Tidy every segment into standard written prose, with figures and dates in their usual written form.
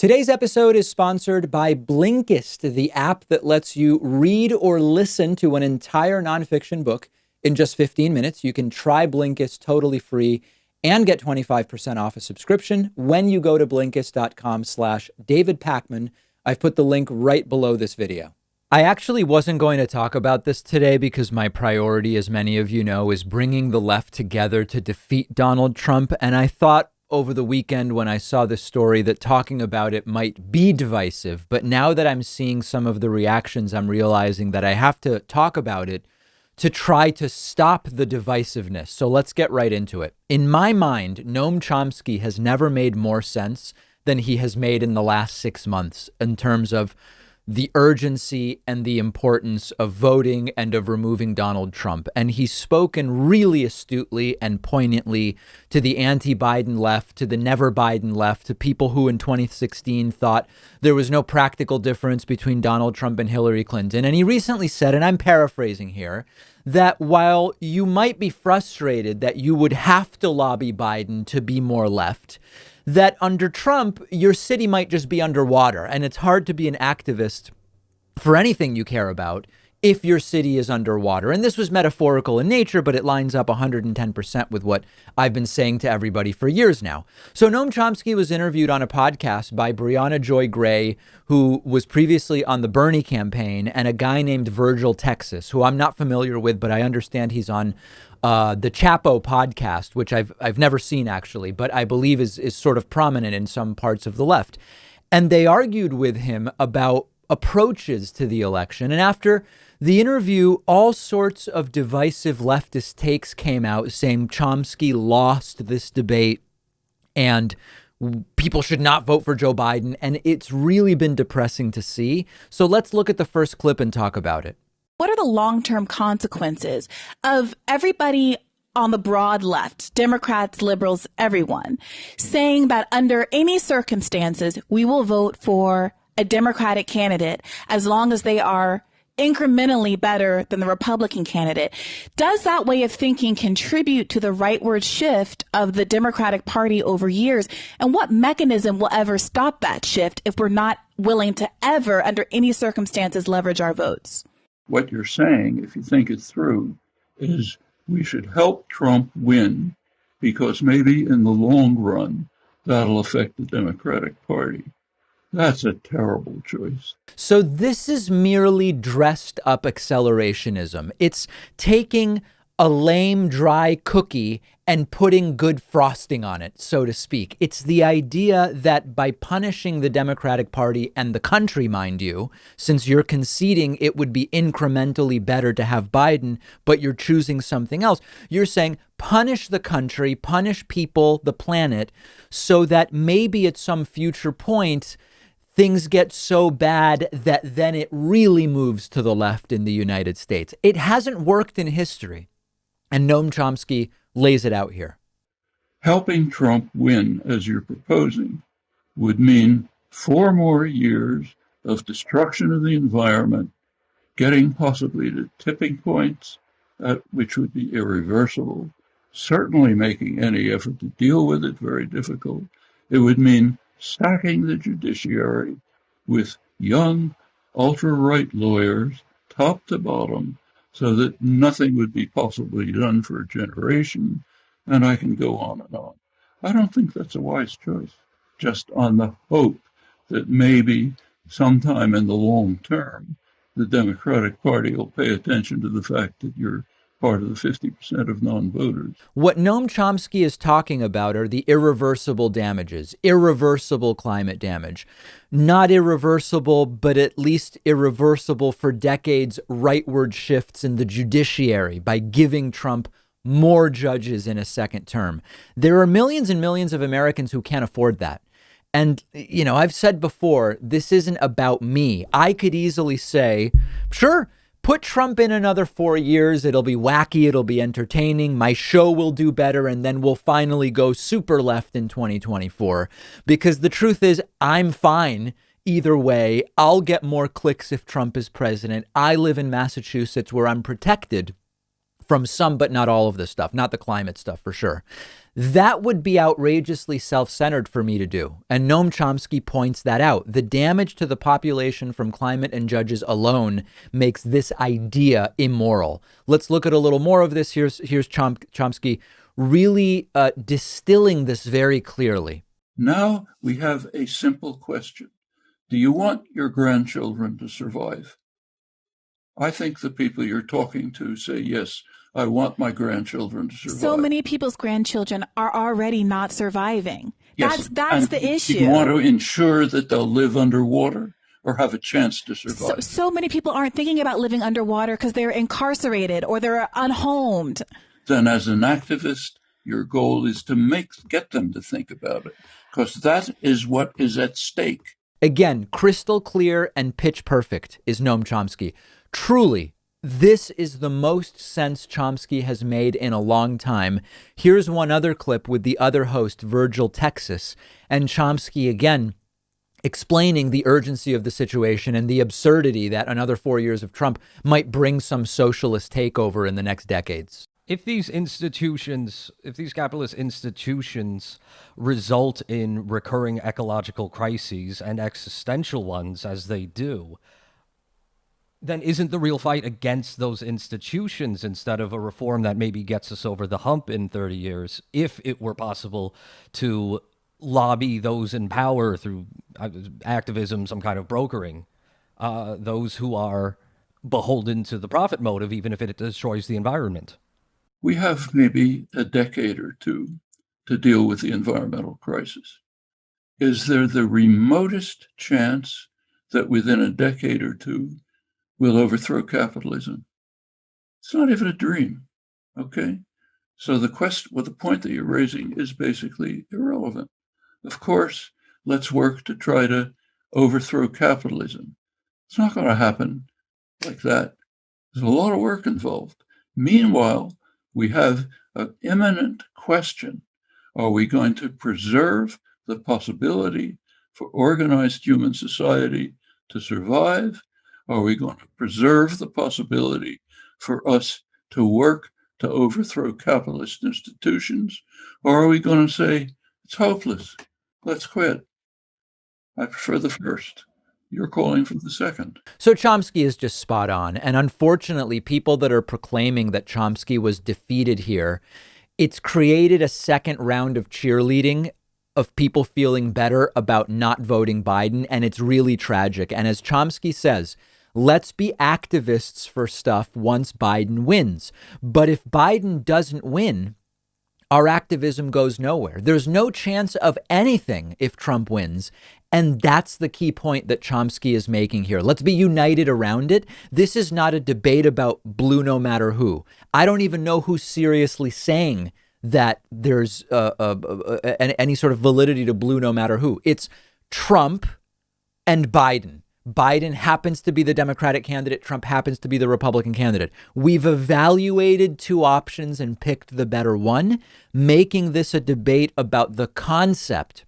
Today's episode is sponsored by Blinkist, the app that lets you read or listen to an entire nonfiction book in just 15 minutes. You can try Blinkist totally free and get 25% off a subscription when you go to Blinkist.com/David Pakman. I've put the link right below this video. I actually wasn't going to talk about this today because my priority, as many of you know, is bringing the left together to defeat Donald Trump. And I thought over the weekend when I saw this story that talking about it might be divisive. But now that I'm seeing some of the reactions, I'm realizing that I have to talk about it to try to stop the divisiveness. So let's get right into it. In my mind, Noam Chomsky has never made more sense than he has made in the last 6 months in terms of the urgency and the importance of voting and of removing Donald Trump. And he's spoken really astutely and poignantly to the anti-Biden left, to the never Biden left, to people who in 2016 thought there was no practical difference between Donald Trump and Hillary Clinton. And he recently said, and I'm paraphrasing here, that while you might be frustrated that you would have to lobby Biden to be more left, that under Trump, your city might just be underwater. And it's hard to be an activist for anything you care about if your city is underwater. And this was metaphorical in nature, but it lines up 110% with what I've been saying to everybody for years now. So Noam Chomsky was interviewed on a podcast by Brianna Joy Gray, who was previously on the Bernie campaign, and a guy named Virgil Texas, who I'm not familiar with, but I understand he's on the Chapo podcast, which I've never seen actually, but I believe is sort of prominent in some parts of the left. And they argued with him about approaches to the election. And after the interview, all sorts of divisive leftist takes came out saying Chomsky lost this debate and people should not vote for Joe Biden. And it's really been depressing to see. So let's look at the first clip and talk about it. What are the long-term consequences of everybody on the broad left, Democrats, liberals, everyone, saying that under any circumstances, we will vote for a Democratic candidate as long as they are incrementally better than the Republican candidate? Does that way of thinking contribute to the rightward shift of the Democratic Party over years? And what mechanism will ever stop that shift if we're not willing to ever, under any circumstances, leverage our votes? What you're saying, if you think it through, is we should help Trump win because maybe in the long run, that'll affect the Democratic Party. That's a terrible choice. So this is merely dressed up accelerationism. It's taking a lame, dry cookie and putting good frosting on it, so to speak. It's the idea that by punishing the Democratic Party and the country, mind you, since you're conceding it would be incrementally better to have Biden, but you're choosing something else, you're saying punish the country, punish people, the planet, so that maybe at some future point, things get so bad that then it really moves to the left in the United States. It hasn't worked in history. And Noam Chomsky lays it out here. Helping Trump win, as you're proposing, would mean 4 more years of destruction of the environment, getting possibly to tipping points, which would be irreversible, certainly making any effort to deal with it very difficult. It would mean stacking the judiciary with young, ultra-right lawyers, top to bottom, so that nothing would be possibly done for a generation, and I can go on and on. I don't think that's a wise choice, just on the hope that maybe sometime in the long term, the Democratic Party will pay attention to the fact that you're part of the 50% of non-voters. What Noam Chomsky is talking about are the irreversible damages, irreversible climate damage. Not irreversible, but at least irreversible for decades rightward shifts in the judiciary by giving Trump more judges in a second term. There are millions and millions of Americans who can't afford that. And, you know, I've said before, this isn't about me. I could easily say, sure, put Trump in another 4 years. It'll be wacky. It'll be entertaining. My show will do better. And then we'll finally go super left in 2024. Because the truth is, I'm fine either way. I'll get more clicks if Trump is president. I live in Massachusetts where I'm protected from some, but not all of this stuff, not the climate stuff for sure. That would be outrageously self-centered for me to do. And Noam Chomsky points that out. The damage to the population from climate and judges alone makes this idea immoral. Let's look at a little more of this. Here's Chomsky really distilling this very clearly. Now we have a simple question. Do you want your grandchildren to survive? I think the people you're talking to say, yes, I want my grandchildren to survive. So many people's grandchildren are already not surviving. Yes, That's the issue. You want to ensure that they'll live underwater or have a chance to survive. So many people aren't thinking about living underwater because they're incarcerated or they're unhomed. Then as an activist, your goal is to get them to think about it, because that is what is at stake. Again, crystal clear and pitch perfect is Noam Chomsky. Truly, this is the most sense Chomsky has made in a long time. Here's one other clip with the other host, Virgil Texas, and Chomsky again explaining the urgency of the situation and the absurdity that another 4 years of Trump might bring some socialist takeover in the next decades. If these capitalist institutions result in recurring ecological crises and existential ones as they do, then isn't the real fight against those institutions instead of a reform that maybe gets us over the hump in 30 years, if it were possible to lobby those in power through activism, some kind of brokering, those who are beholden to the profit motive, even if it destroys the environment? We have maybe a decade or two to deal with the environmental crisis. Is there the remotest chance that within a decade or two we'll overthrow capitalism? It's not even a dream, okay? So the point that you're raising is basically irrelevant. Of course, let's work to try to overthrow capitalism. It's not going to happen like that. There's a lot of work involved. Meanwhile, we have an imminent question. Are we going to preserve the possibility for organized human society to survive? Are we going to preserve the possibility for us to work to overthrow capitalist institutions? Or are we going to say, it's hopeless, let's quit? I prefer the first. You're calling for the second. So Chomsky is just spot on. And unfortunately, people that are proclaiming that Chomsky was defeated here, it's created a second round of cheerleading of people feeling better about not voting Biden. And it's really tragic. And as Chomsky says, let's be activists for stuff once Biden wins. But if Biden doesn't win, our activism goes nowhere. There's no chance of anything if Trump wins. And that's the key point that Chomsky is making here. Let's be united around it. This is not a debate about blue no matter who. I don't even know who's seriously saying that there's any sort of validity to blue no matter who. It's Trump and Biden. Biden happens to be the Democratic candidate. Trump happens to be the Republican candidate. We've evaluated two options and picked the better one. Making this a debate about the concept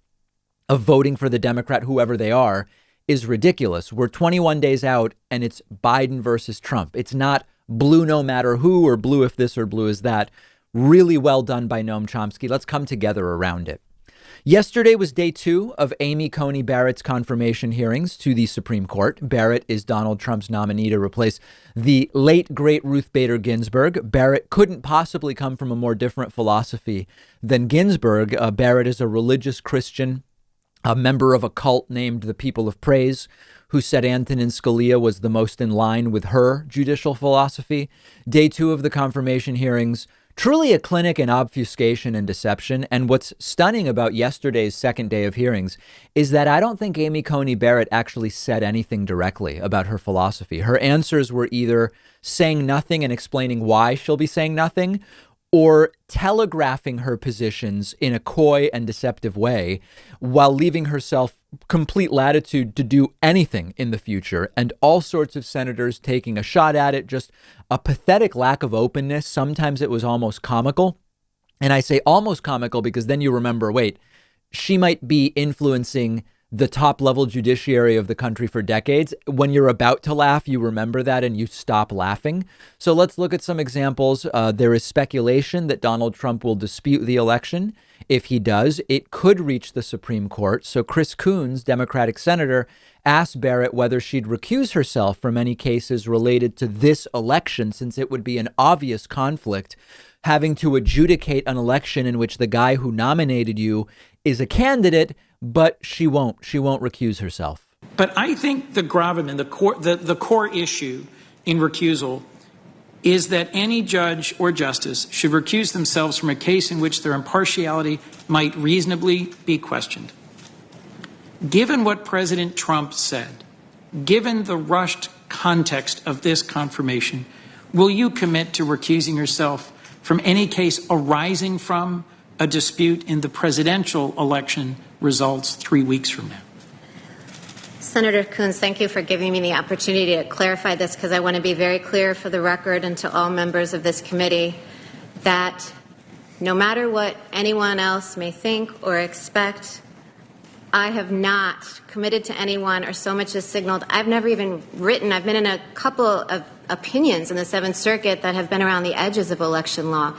of voting for the Democrat, whoever they are, is ridiculous. We're 21 days out and it's Biden versus Trump. It's not blue no matter who or blue if this or blue is that. Really well done by Noam Chomsky. Let's come together around it. Yesterday was day 2 of Amy Coney Barrett's confirmation hearings to the Supreme Court. Barrett is Donald Trump's nominee to replace the late, great Ruth Bader Ginsburg. Barrett couldn't possibly come from a more different philosophy than Ginsburg. Barrett is a religious Christian, a member of a cult named the People of Praise, who said Antonin Scalia was the most in line with her judicial philosophy. Day 2 of the confirmation hearings, truly a clinic in obfuscation and deception. And what's stunning about yesterday's second day of hearings is that I don't think Amy Coney Barrett actually said anything directly about her philosophy. Her answers were either saying nothing and explaining why she'll be saying nothing, or telegraphing her positions in a coy and deceptive way while leaving herself complete latitude to do anything in the future. And all sorts of senators taking a shot at it, just a pathetic lack of openness. Sometimes it was almost comical. And I say almost comical because then you remember, wait, she might be influencing the top level judiciary of the country for decades. When you're about to laugh, you remember that and you stop laughing. So let's look at some examples. There is speculation that Donald Trump will dispute the election. If he does, it could reach the Supreme Court. So Chris Coons, Democratic senator, asked Barrett whether she'd recuse herself from any cases related to this election, since it would be an obvious conflict having to adjudicate an election in which the guy who nominated you is a candidate, but she won't recuse herself. But I think the gravamen, the core issue in recusal is that any judge or justice should recuse themselves from a case in which their impartiality might reasonably be questioned. Given what President Trump said, given the rushed context of this confirmation, will you commit to recusing yourself from any case arising from a dispute in the presidential election results 3 weeks from now? Senator Coons, thank you for giving me the opportunity to clarify this, because I want to be very clear for the record and to all members of this committee that no matter what anyone else may think or expect, I have not committed to anyone or so much as signaled. I've never even written. I've been in a couple of opinions in the Seventh Circuit that have been around the edges of election law.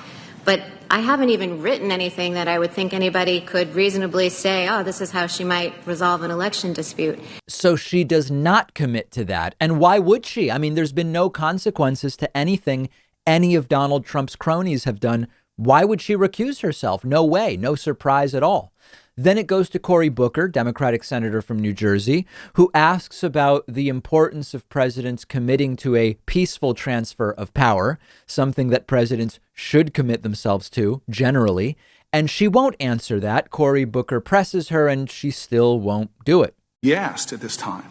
But I haven't even written anything that I would think anybody could reasonably say, oh, this is how she might resolve an election dispute. So she does not commit to that. And why would she? I mean, there's been no consequences to anything any of Donald Trump's cronies have done. Why would she recuse herself? No way. No surprise at all. Then it goes to Cory Booker, Democratic senator from New Jersey, who asks about the importance of presidents committing to a peaceful transfer of power, something that presidents should commit themselves to generally. And she won't answer that. Cory Booker presses her and she still won't do it. He asked at this time.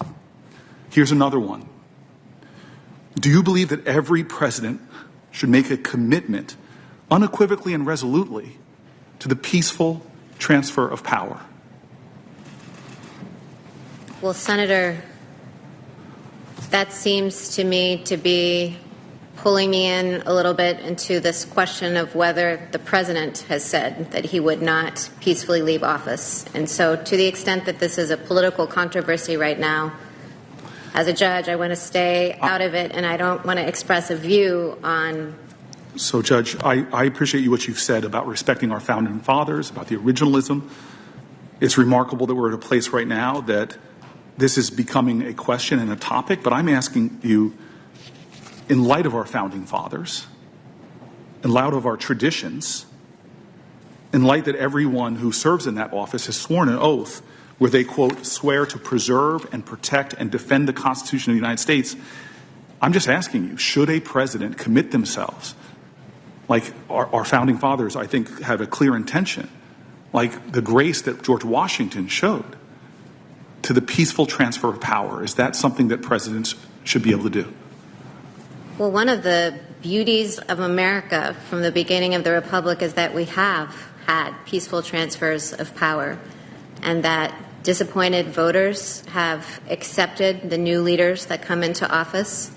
Here's another one. Do you believe that every president should make a commitment unequivocally and resolutely to the peaceful transfer of power? Well, Senator, that seems to me to be pulling me in a little bit into this question of whether the president has said that he would not peacefully leave office. And so to the extent that this is a political controversy right now, as a judge, I want to stay out of it, and I don't want to express a view on. So, Judge, I appreciate what you've said about respecting our founding fathers, about the originalism. It's remarkable that we're at a place right now that this is becoming a question and a topic, but I'm asking you, in light of our founding fathers, in light of our traditions, in light that everyone who serves in that office has sworn an oath where they, quote, swear to preserve and protect and defend the Constitution of the United States, I'm just asking you, should a president commit themselves, like our founding fathers, I think, have a clear intention, like the grace that George Washington showed, to the peaceful transfer of power? Is that something that presidents should be able to do? Well, one of the beauties of America from the beginning of the Republic is that we have had peaceful transfers of power, and that disappointed voters have accepted the new leaders that come into office.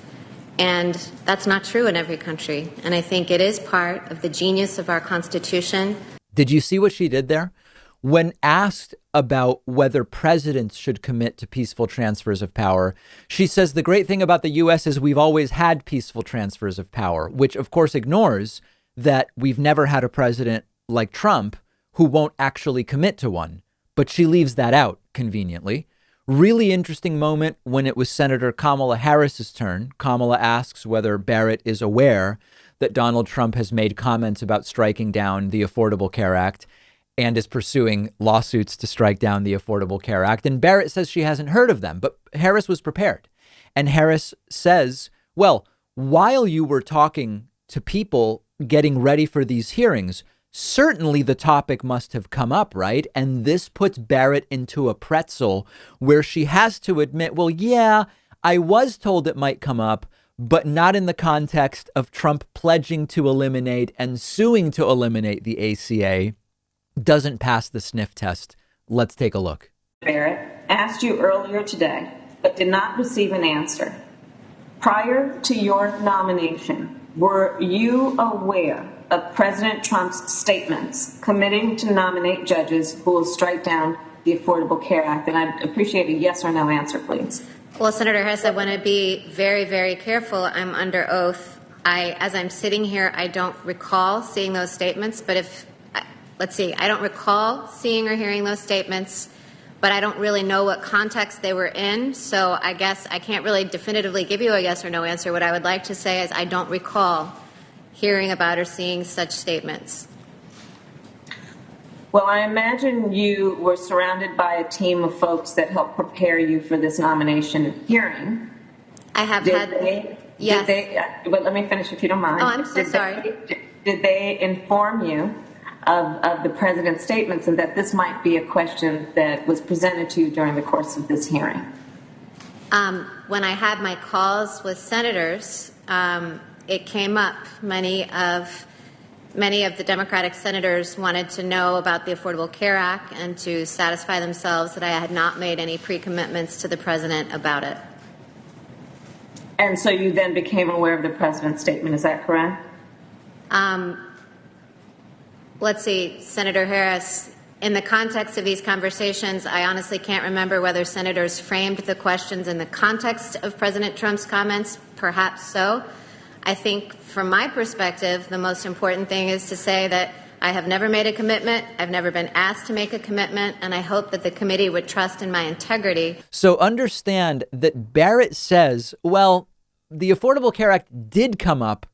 And that's not true in every country. And I think it is part of the genius of our Constitution. Did you see what she did there? When asked about whether presidents should commit to peaceful transfers of power, she says the great thing about the U.S. is we've always had peaceful transfers of power, which of course ignores that we've never had a president like Trump who won't actually commit to one. But she leaves that out conveniently. Really interesting moment when it was Senator Kamala Harris's turn. Kamala asks whether Barrett is aware that Donald Trump has made comments about striking down the Affordable Care Act and is pursuing lawsuits to strike down the Affordable Care Act. And Barrett says she hasn't heard of them, but Harris was prepared. And Harris says, well, while you were talking to people getting ready for these hearings, certainly the topic must have come up, right? And this puts Barrett into a pretzel where she has to admit, well, yeah, I was told it might come up, but not in the context of Trump pledging to eliminate and suing to eliminate the ACA. Doesn't pass the sniff test. Let's take a look. Barrett asked you earlier today, but did not receive an answer. Prior to your nomination, were you aware of President Trump's statements committing to nominate judges who will strike down the Affordable Care Act? And I'd appreciate a yes or no answer, please. Well, Senator Harris, I want to be very, very careful. I'm under oath. As I'm sitting here, I don't recall seeing those statements. But I don't recall seeing or hearing those statements, but I don't really know what context they were in. So I guess I can't really definitively give you a yes or no answer. What I would like to say is I don't recall hearing about or seeing such statements. Well, I imagine you were surrounded by a team of folks that helped prepare you for this nomination hearing. I have yes. But let me finish if you don't mind. Oh, I'm so sorry. Did they inform you of the president's statements and that this might be a question that was presented to you during the course of this hearing? When I had my calls with senators, it came up. Many of the Democratic senators wanted to know about the Affordable Care Act and to satisfy themselves that I had not made any pre-commitments to the president about it. And so you then became aware of the president's statement, is that correct? Let's see, Senator Harris, in the context of these conversations, I honestly can't remember whether senators framed the questions in the context of President Trump's comments. Perhaps so. I think from my perspective, the most important thing is to say that I have never made a commitment. I've never been asked to make a commitment, and I hope that the committee would trust in my integrity. So understand that Barrett says, well, the Affordable Care Act did come up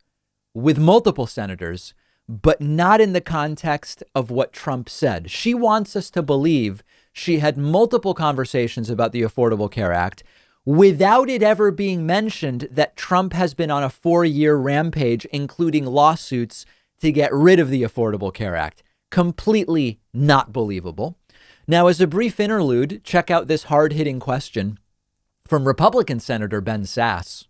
with multiple senators, but not in the context of what Trump said. She wants us to believe she had multiple conversations about the Affordable Care Act without it ever being mentioned that Trump has been on a 4-year rampage, including lawsuits to get rid of the Affordable Care Act. Completely not believable. Now, as a brief interlude, check out this hard-hitting question from Republican Senator Ben Sasse.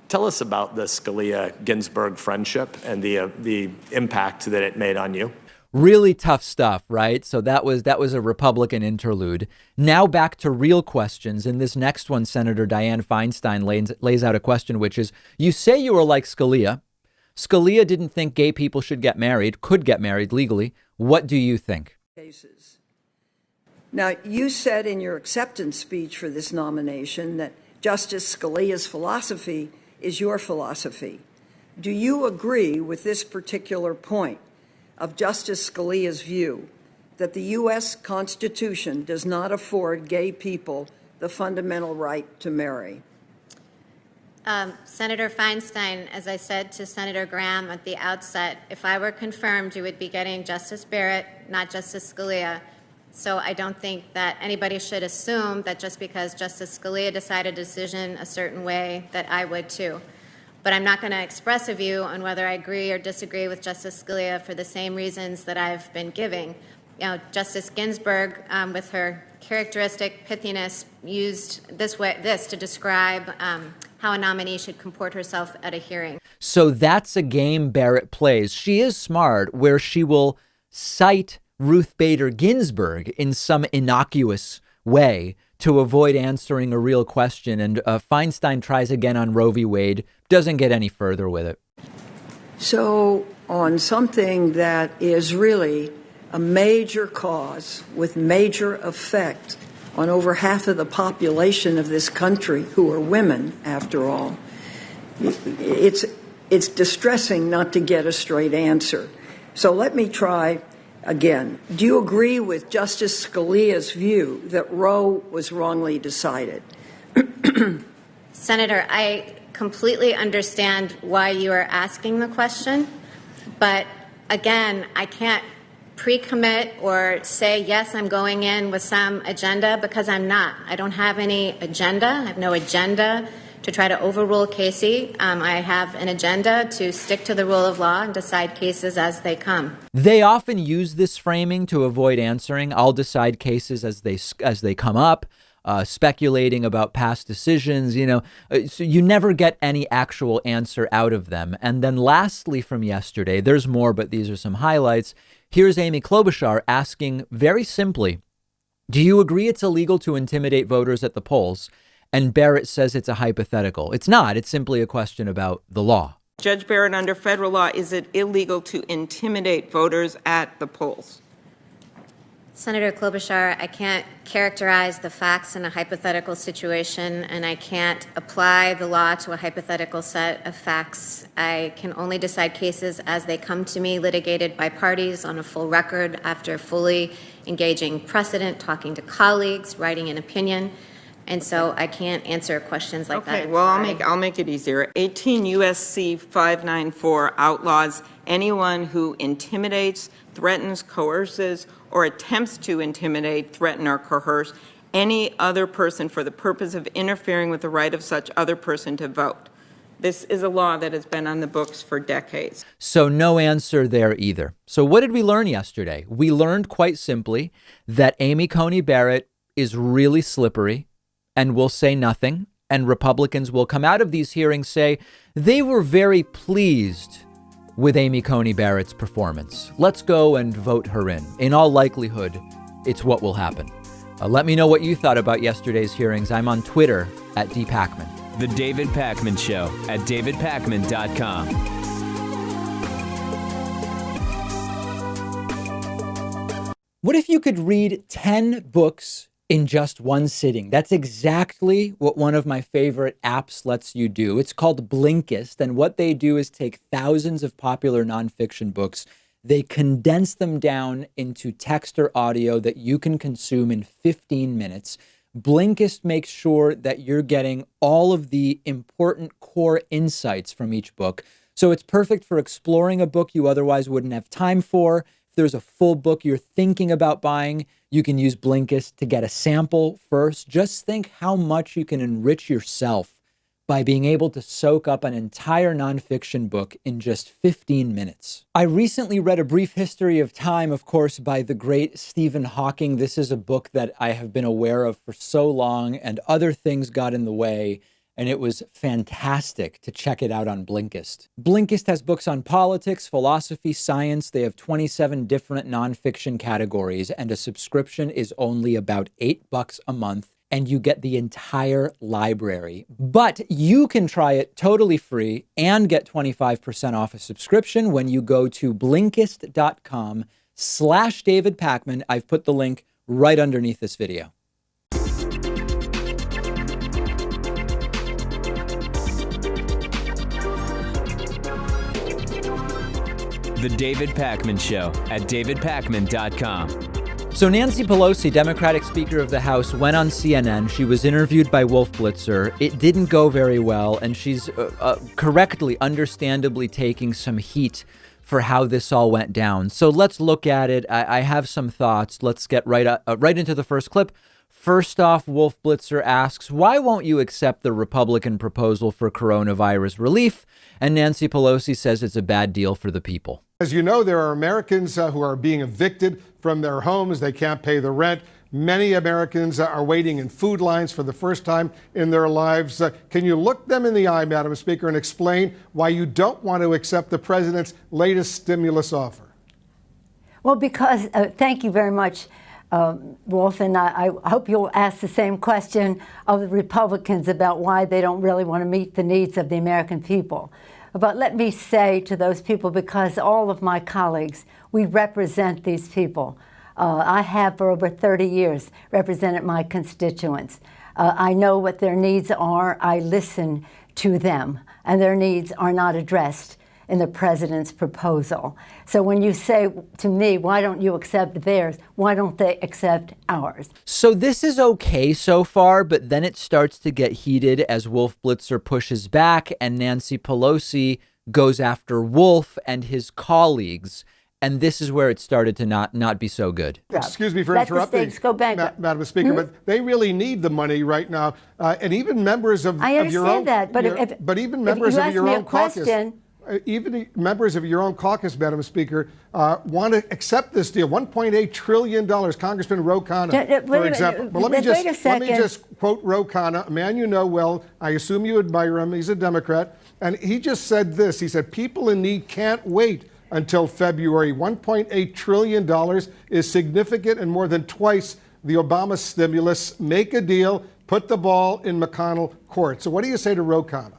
Tell us about the Scalia-Ginsburg friendship and the impact that it made on you. Really tough stuff, right? So that was a Republican interlude. Now back to real questions. In this next one, Senator Dianne Feinstein lays out a question, which is, you say you were like Scalia. Scalia didn't think gay people should get married, could get married legally. What do you think? Cases. Now, you said in your acceptance speech for this nomination that Justice Scalia's philosophy is your philosophy. Do you agree with this particular point of Justice Scalia's view that the U.S. Constitution does not afford gay people the fundamental right to marry? Senator Feinstein, as I said to Senator Graham at the outset, if I were confirmed, you would be getting Justice Barrett, not Justice Scalia. So I don't think that anybody should assume that just because Justice Scalia decided a decision a certain way, that I would too. But I'm not going to express a view on whether I agree or disagree with Justice Scalia for the same reasons that I've been giving. You know, Justice Ginsburg, with her characteristic pithiness, used this to describe how a nominee should comport herself at a hearing. So that's a game Barrett plays. She is smart, where she will cite Ruth Bader Ginsburg in some innocuous way to avoid answering a real question. And Feinstein tries again on Roe v. Wade, doesn't get any further with it. So on something that is really a major cause with major effect on over half of the population of this country, who are women, after all, it's distressing not to get a straight answer. So let me try again. Do you agree with Justice Scalia's view that Roe was wrongly decided? Senator, I completely understand why you are asking the question, but again, I can't pre-commit or say, yes, I'm going in with some agenda, because I'm not. I don't have any agenda. I have no agenda to try to overrule Casey. I have an agenda to stick to the rule of law and decide cases as they come. They often use this framing to avoid answering. I'll decide cases as they come up, speculating about past decisions, so you never get any actual answer out of them. And then lastly from yesterday, there's more, but these are some highlights. Here's Amy Klobuchar asking very simply, do you agree it's illegal to intimidate voters at the polls? And Barrett says it's a hypothetical. It's not. It's simply a question about the law. Judge Barrett, under federal law, is it illegal to intimidate voters at the polls? Senator Klobuchar, I can't characterize the facts in a hypothetical situation, and I can't apply the law to a hypothetical set of facts. I can only decide cases as they come to me, litigated by parties on a full record after fully engaging precedent, talking to colleagues, writing an opinion. And so I can't answer questions like that. Okay, well, I'll make it easier. 18 U.S.C. 594 outlaws anyone who intimidates, threatens, coerces, or attempts to intimidate, threaten, or coerce any other person for the purpose of interfering with the right of such other person to vote. This is a law that has been on the books for decades. So no answer there either. So what did we learn yesterday? We learned quite simply that Amy Coney Barrett is really slippery and will say nothing. And Republicans will come out of these hearings say they were very pleased with Amy Coney Barrett's performance. Let's go and vote her in. In all likelihood, it's what will happen. Let me know what you thought about yesterday's hearings. I'm on Twitter at @DPakman. The David Pakman Show at davidpakman.com. What if you could read 10 books in just one sitting? That's exactly what one of my favorite apps lets you do. It's called Blinkist, and what they do is take thousands of popular nonfiction books. They condense them down into text or audio that you can consume in 15 minutes. Blinkist makes sure that you're getting all of the important core insights from each book. So it's perfect for exploring a book you otherwise wouldn't have time for. If there's a full book you're thinking about buying, you can use Blinkist to get a sample first. Just think how much you can enrich yourself by being able to soak up an entire nonfiction book in just 15 minutes. I recently read A Brief History of Time, of course, by the great Stephen Hawking. This is a book that I have been aware of for so long, and other things got in the way, and it was fantastic to check it out on Blinkist. Blinkist has books on politics, philosophy, science. They have 27 different nonfiction categories, and a subscription is only about $8 a month, and you get the entire library. But you can try it totally free and get 25% off a subscription when you go to Blinkist.com/David Pakman. I've put the link right underneath this video. The David Pakman Show at davidpakman.com. So Nancy Pelosi, Democratic Speaker of the House, went on CNN. She was interviewed by Wolf Blitzer. It didn't go very well, and she's correctly, understandably taking some heat for how this all went down. So let's look at it. I have some thoughts. Let's get right into the first clip. First off, Wolf Blitzer asks, why won't you accept the Republican proposal for coronavirus relief? And Nancy Pelosi says it's a bad deal for the people. As you know, there are Americans who are being evicted from their homes. They can't pay the rent. Many Americans are waiting in food lines for the first time in their lives. Can you look them in the eye, Madam Speaker, and explain why you don't want to accept the president's latest stimulus offer? Well, because, thank you very much, Wolf, and I hope you'll ask the same question of the Republicans about why they don't really want to meet the needs of the American people. But let me say to those people, because all of my colleagues, we represent these people. I have for over 30 years represented my constituents. I know what their needs are. I listen to them, and their needs are not addressed in the president's proposal. So when you say to me, why don't you accept theirs? Why don't they accept ours? So this is okay so far, but then it starts to get heated as Wolf Blitzer pushes back and Nancy Pelosi goes after Wolf and his colleagues. And this is where it started to not be so good. Excuse me for interrupting, the states go bankrupt. Madam Speaker, but they really need the money right now. And even members of, I of your own, understand that, but even members of your own caucus. Even members of your own caucus, Madam Speaker, want to accept this deal. $1.8 trillion. Congressman Ro Khanna, for example. But let me just quote Ro Khanna, a man you know well. I assume you admire him. He's a Democrat. And he just said this. He said, people in need can't wait until February. $1.8 trillion is significant and more than twice the Obama stimulus. Make a deal. Put the ball in McConnell court. So what do you say to Ro Khanna?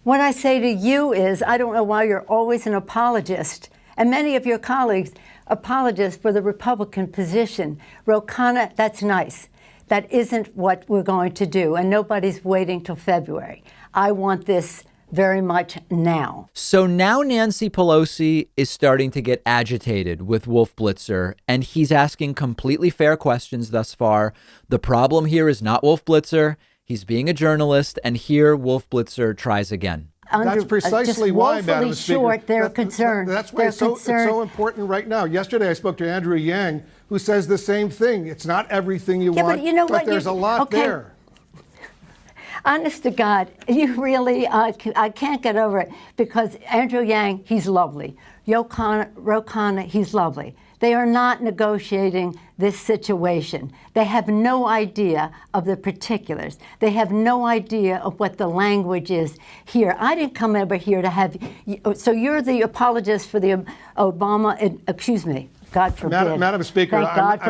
What I say to you is, I don't know why you're always an apologist, and many of your colleagues, apologist for the Republican position. Ro Khanna, that's nice. That isn't what we're going to do, and nobody's waiting till February. I want this very much now. So now Nancy Pelosi is starting to get agitated with Wolf Blitzer, and he's asking completely fair questions thus far. The problem here is not Wolf Blitzer. He's being a journalist, and here Wolf Blitzer tries again. That's precisely why, Madam Speaker. They're concerned. That's why it's so important right now. Yesterday, I spoke to Andrew Yang, who says the same thing. It's not everything you want, but you know what? There's a lot there. Honest to God, you really, I can't get over it, because Andrew Yang, he's lovely. Ro Khanna, he's lovely. They are not negotiating this situation. They have no idea of the particulars. They have no idea of what the language is here. I didn't come over here to have, so you're the apologist for the Obama, excuse me. God forbid. Madam Speaker, I'm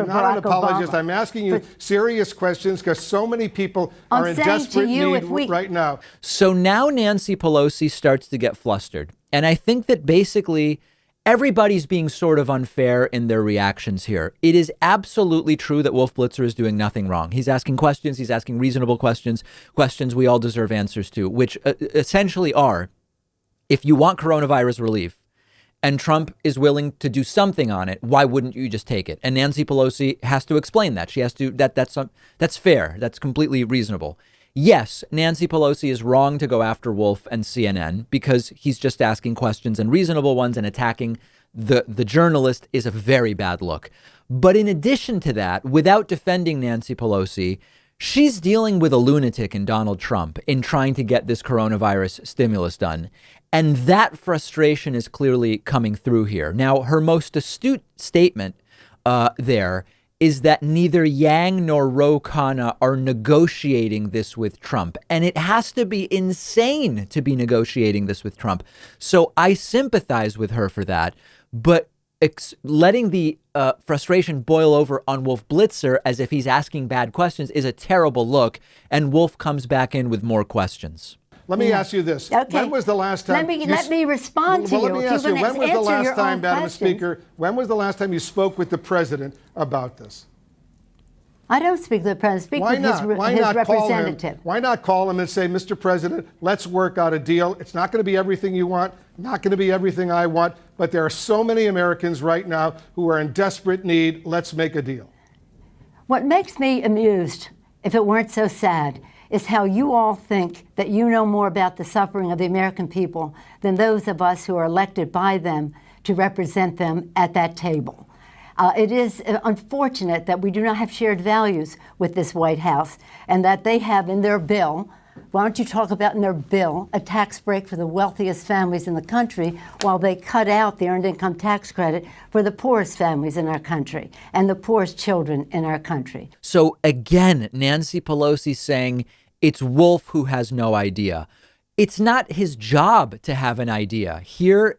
not an apologist. Obama. I'm asking you serious questions because so many people are in desperate need right now. So now Nancy Pelosi starts to get flustered. And I think that basically everybody's being sort of unfair in their reactions here. It is absolutely true that Wolf Blitzer is doing nothing wrong. He's asking questions. He's asking reasonable questions, questions we all deserve answers to, which essentially are, if you want coronavirus relief, and Trump is willing to do something on it, why wouldn't you just take it? And Nancy Pelosi has to explain that. She has to, that's fair. That's completely reasonable. Yes, Nancy Pelosi is wrong to go after Wolf and CNN because he's just asking questions, and reasonable ones, and attacking the journalist is a very bad look. But in addition to that, without defending Nancy Pelosi, she's dealing with a lunatic in Donald Trump in trying to get this coronavirus stimulus done. And that frustration is clearly coming through here. Now, her most astute statement there is that neither Yang nor Ro Khanna are negotiating this with Trump. And it has to be insane to be negotiating this with Trump. So I sympathize with her for that. But letting the frustration boil over on Wolf Blitzer as if he's asking bad questions is a terrible look. And Wolf comes back in with more questions. Let me ask you this. Okay. When was the last time? Let me respond to you. Let me ask you, when was the last time, Madam Speaker, when was the last time you spoke with the president about this? I don't speak to the president. Speak with his representative. Why not call him and say, Mr. President, let's work out a deal. It's not going to be everything you want, not going to be everything I want, but there are so many Americans right now who are in desperate need. Let's make a deal. What makes me amused, if it weren't so sad, is how you all think that you know more about the suffering of the American people than those of us who are elected by them to represent them at that table. It is unfortunate that we do not have shared values with this White House, and that they have in their bill, why don't you talk about in their bill, a tax break for the wealthiest families in the country, while they cut out the earned income tax credit for the poorest families in our country and the poorest children in our country. So again, Nancy Pelosi saying it's Wolf who has no idea. It's not his job to have an idea. Here,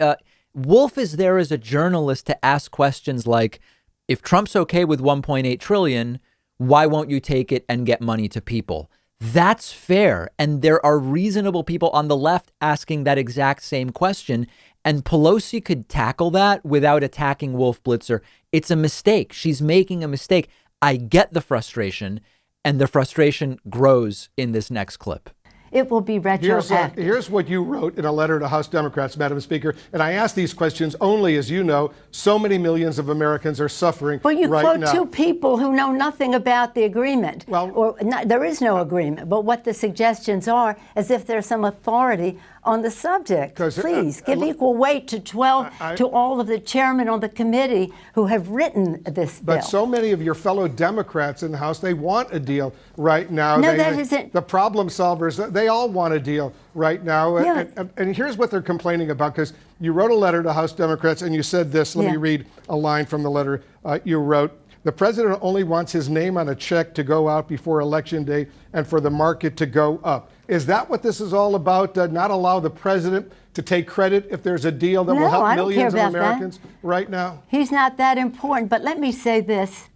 Wolf is there as a journalist to ask questions like, if Trump's okay with 1.8 trillion, why won't you take it and get money to people? That's fair. And there are reasonable people on the left asking that exact same question. And Pelosi could tackle that without attacking Wolf Blitzer. It's a mistake. She's making a mistake. I get the frustration, and the frustration grows in this next clip. It will be retroactive. Here's what you wrote in a letter to House Democrats, Madam Speaker. And I ask these questions only, as you know, so many millions of Americans are suffering right now. Well, you quote two people who know nothing about the agreement. Well, there is no agreement. But what the suggestions are, as if there's some authority on the subject. Please give equal weight to to all of the chairmen on the committee who have written this bill. But so many of your fellow Democrats in the House, they want a deal right now. No, that isn't. The problem solvers, they all want a deal right now. Yeah. And here's what they're complaining about, because you wrote a letter to House Democrats and you said this. Let me read a line from the letter you wrote. The president only wants his name on a check to go out before Election Day and for the market to go up. Is that what this is all about? Not allow the president to take credit if there's a deal that will help millions of Americans right now? He's not that important. But let me say this.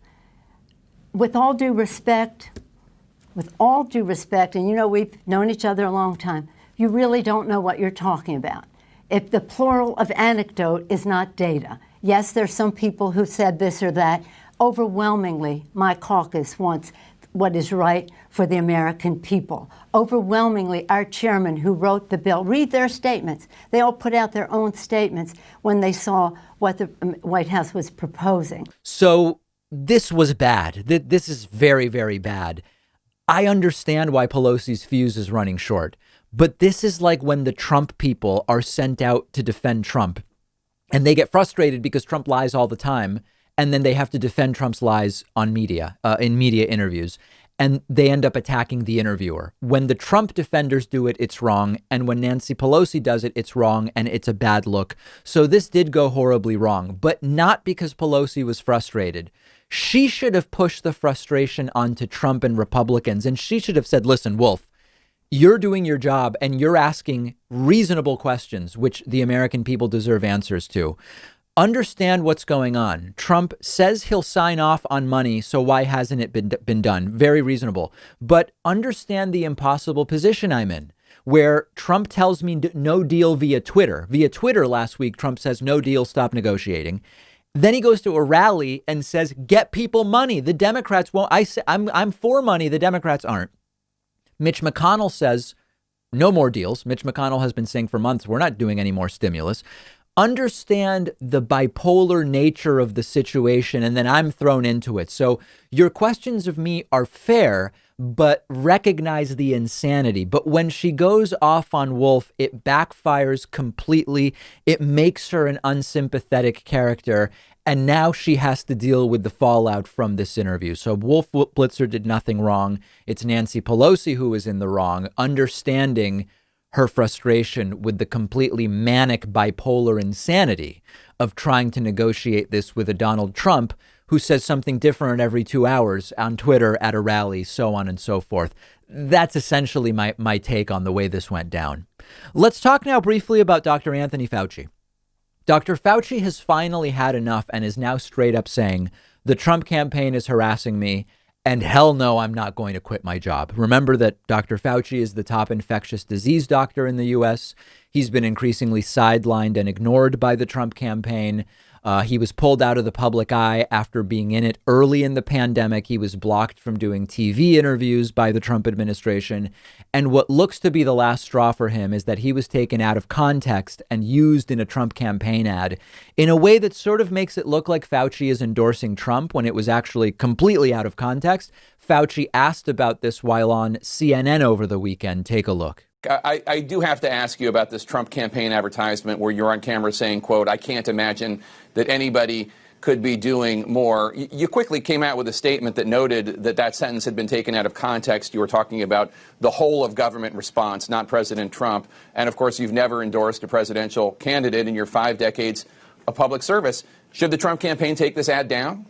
With all due respect, and you know we've known each other a long time, you really don't know what you're talking about. If the plural of anecdote is not data, Yes, there's some people who said this or that. Overwhelmingly, my caucus wants what is right for the American people. Overwhelmingly, our chairman who wrote the bill, read their statements. They all put out their own statements when they saw what the White House was proposing. So this was bad. This is very, very bad. I understand why Pelosi's fuse is running short, but this is like when the Trump people are sent out to defend Trump and they get frustrated because Trump lies all the time. And then they have to defend Trump's lies on media, in media interviews. And they end up attacking the interviewer. When the Trump defenders do it, it's wrong. And when Nancy Pelosi does it, it's wrong. And it's a bad look. So this did go horribly wrong, but not because Pelosi was frustrated. She should have pushed the frustration onto Trump and Republicans. And she should have said, listen, Wolf, you're doing your job and you're asking reasonable questions, which the American people deserve answers to. Understand what's going on. Trump says he'll sign off on money, so why hasn't it been done? Very reasonable. But understand the impossible position I'm in, where Trump tells me no deal via Twitter. Via Twitter last week, Trump says no deal, stop negotiating. Then he goes to a rally and says, get people money. The Democrats won't. I'm for money. The Democrats aren't. Mitch McConnell says no more deals. Mitch McConnell has been saying for months, we're not doing any more stimulus. Understand the bipolar nature of the situation, and then I'm thrown into it. So your questions of me are fair, but recognize the insanity. But when she goes off on Wolf, it backfires completely. It makes her an unsympathetic character. And now she has to deal with the fallout from this interview. So Wolf Blitzer did nothing wrong. It's Nancy Pelosi who is in the wrong, understanding her frustration with the completely manic bipolar insanity of trying to negotiate this with a Donald Trump who says something different every 2 hours on Twitter, at a rally, so on and so forth. That's essentially my take on the way this went down. Let's talk now briefly about Dr. Anthony Fauci. Dr. Fauci has finally had enough and is now straight up saying the Trump campaign is harassing me. And hell no, I'm not going to quit my job. Remember that Dr. Fauci is the top infectious disease doctor in the U.S. He's been increasingly sidelined and ignored by the Trump campaign. He was pulled out of the public eye after being in it early in the pandemic. He was blocked from doing TV interviews by the Trump administration. And what looks to be the last straw for him is that he was taken out of context and used in a Trump campaign ad in a way that sort of makes it look like Fauci is endorsing Trump when it was actually completely out of context. Fauci asked about this while on CNN over the weekend. Take a look. I do have to ask you about this Trump campaign advertisement where you're on camera saying, quote, I can't imagine that anybody could be doing more. You quickly came out with a statement that noted that that sentence had been taken out of context. You were talking about the whole of government response, not President Trump. And of course, you've never endorsed a presidential candidate in your 5 decades of public service. Should the Trump campaign take this ad down?